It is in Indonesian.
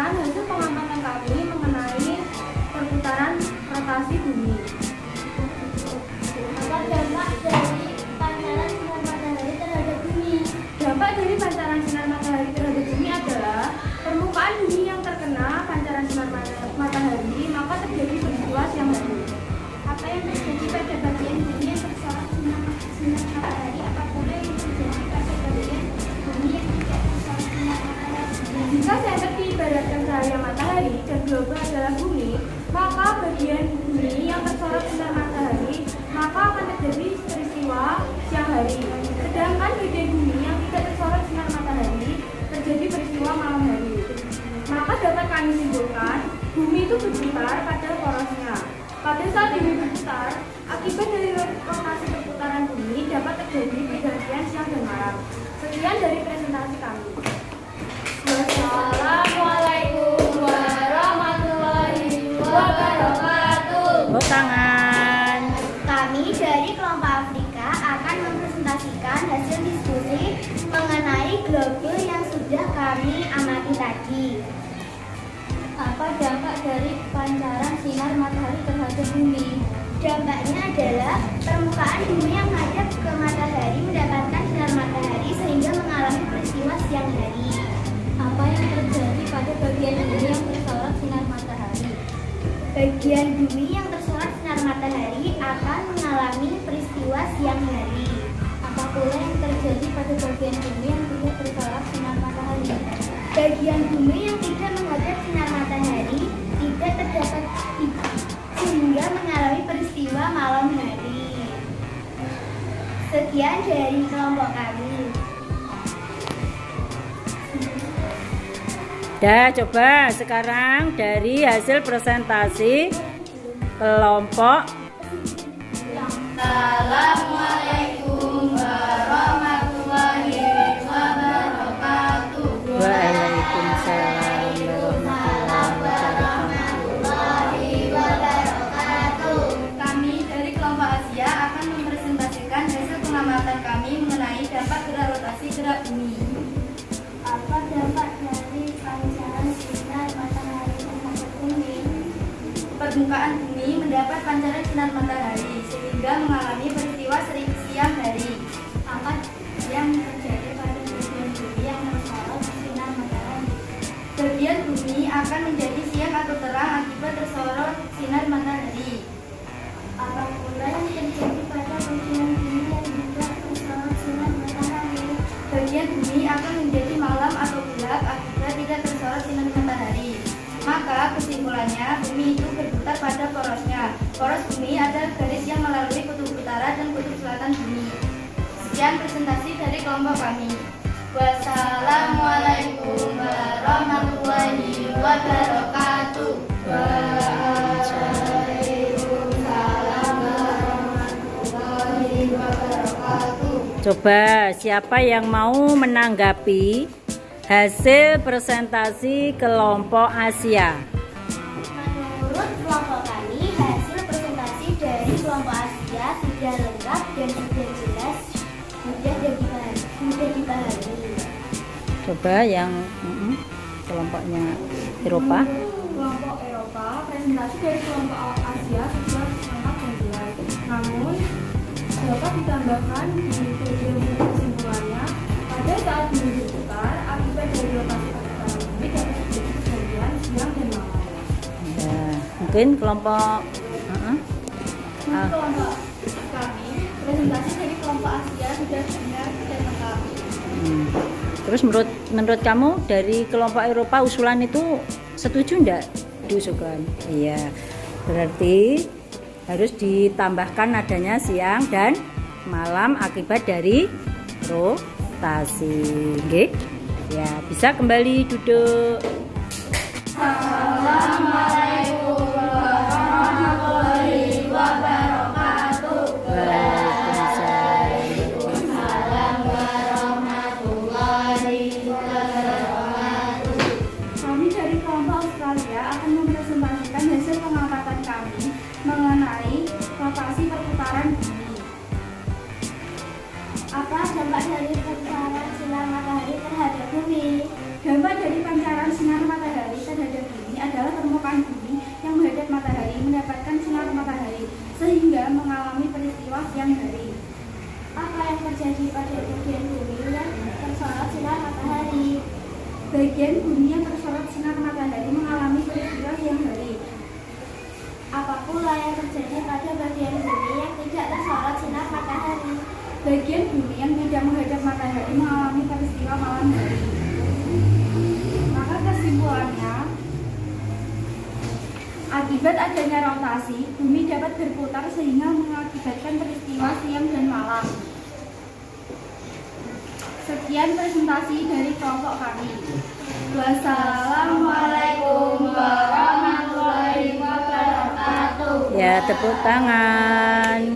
mempresentasikan hasil pengamatan kami mengenai perputaran rotasi bumi. Apa dampak dari pancaran sinar matahari terhadap bumi? Dampak dari pancaran sinar matahari terhadap bumi adalah permukaan bumi yang terkena pancaran sinar matahari, maka terjadi peristiwa siang hari. Apa yang terjadi pada bagian bumi yang tersorot sinar matahari? Apa pula yang terjadi pada bagian bumi yang tidak tersorot sinar matahari? Jika senter diibaratkan cahaya matahari dan globe adalah bumi, maka bagian bumi yang tersorot sinar matahari maka akan terjadi peristiwa siang hari. Sedangkan bagian bumi yang tidak tersorot sinar matahari terjadi peristiwa malam hari. Maka dapat kami simpulkan, bumi itu berputar pada porosnya. Pada saat bumi berputar, akibat dari rotasi perputaran bumi dapat terjadi pergantian siang dan malam. Sekian dari presentasi kami. Wassalamualaikum warahmatullahi wabarakatuh. Tangan. Kami dari kelompok Afrika akan mempresentasikan hasil diskusi mengenai globe yang sudah kami amati tadi. Apa dampak dari pancaran sinar matahari terhadap bumi? Dampaknya adalah permukaan bumi yang menghadap ke matahari mendapatkan sinar matahari sehingga mengalami peristiwa siang hari. Apa yang terjadi pada bagian bumi yang tersorot sinar matahari? Bagian bumi yang tersorot sinar matahari akan mengalami peristiwa siang hari. Apa pula yang terjadi pada bagian bumi yang tidak tersorot sinar matahari? Bagian bumi yang tidak menghadap sinar matahari tidak terdapat sehingga mengalami peristiwa malam hari. Sekian dari kelompok kami. Dah, coba sekarang dari hasil presentasi kelompok. Assalamualaikum warahmatullahi wabarakatuh. Waalaikumsalam Warahmatullahi wabarakatuh. Kami dari kelompok Asia akan mempresentasikan hasil pengamatan kami mengenai dampak gerak rotasi gerak bumi. Apa dampak dari pancaran sinar matahari terhadap bumi? Permukaan bumi mendapat pancaran sinar matahari sehingga mengalami peristiwa siang hari. Apa yang terjadi pada bagian bumi yang tersorot sinar matahari? Bagian bumi akan menjadi siang atau terang akibat tersorot sinar matahari. Apa pula yang terjadi pada bagian bumi yang tidak tersorot sinar matahari? Bagian bumi akan menjadi malam atau gelap akibat tidak tersorot sinar matahari. Maka kesimpulannya, bumi itu berputar pada porosnya. Poros bumi adalah garis yang melalui kutub utara dan kutub selatan bumi. Sekian presentasi dari kelompok kami. Wassalamualaikum warahmatullahi wabarakatuh. Waalaikumsalam warahmatullahi wabarakatuh. Coba siapa yang mau menanggapi hasil presentasi kelompok Asia? Menurut kelompok kami, hasil presentasi dari kelompok Asia sudah lengkap dan sudah jelas, mudah dipahami. Coba yang kelompoknya Eropa. Kelompok Eropa, presentasi dari kelompok Asia sudah lengkap dan jelas. Namun, dapat ditambahkan di bagian kesimpulannya, pada saat bumi berputar, akibat dari rotasi perputaran bumi dapat terjadi pergantian siang dan malam. Ya, mungkin kelompok Untuk kelompok kami, presentasi dari kelompok Asia sudah benar dan lengkap. Terus menurut kamu dari kelompok Eropa usulan itu setuju enggak diusulkan? Iya. Berarti harus ditambahkan adanya siang dan malam akibat dari rotasi. Nggih? Ya, bisa kembali duduk. Assalamualaikum warahmatullahi wabarakatuh. Waalaikumsalam warahmatullahi wabarakatuh. Kami dari kelompok Australia akan mempresentasikan hasil pengamatan kami mengenai rotasi perputaran bumi. Apa dampak dari pancaran sinar matahari terhadap bumi? Dampak dari pancaran sinar matahari terhadap bumi adalah permukaan bumi yang menghadap matahari mendapatkan sinar matahari sehingga mengalami peristiwa siang hari. Apa yang terjadi pada bagian bumi yang tersorot sinar matahari? Bagian bumi yang tersorot sinar matahari mengalami peristiwa siang hari. Apa pula yang terjadi pada bagian bumi yang tidak tersorot sinar matahari? Bagian bumi yang tidak menghadap matahari mengalami peristiwa malam hari. Maka kesimpulannya, akibat adanya rotasi, bumi dapat berputar sehingga mengakibatkan peristiwa siang dan malam. Sekian presentasi dari kelompok kami. Wassalamualaikum warahmatullahi wabarakatuh. Ya, tepuk tangan.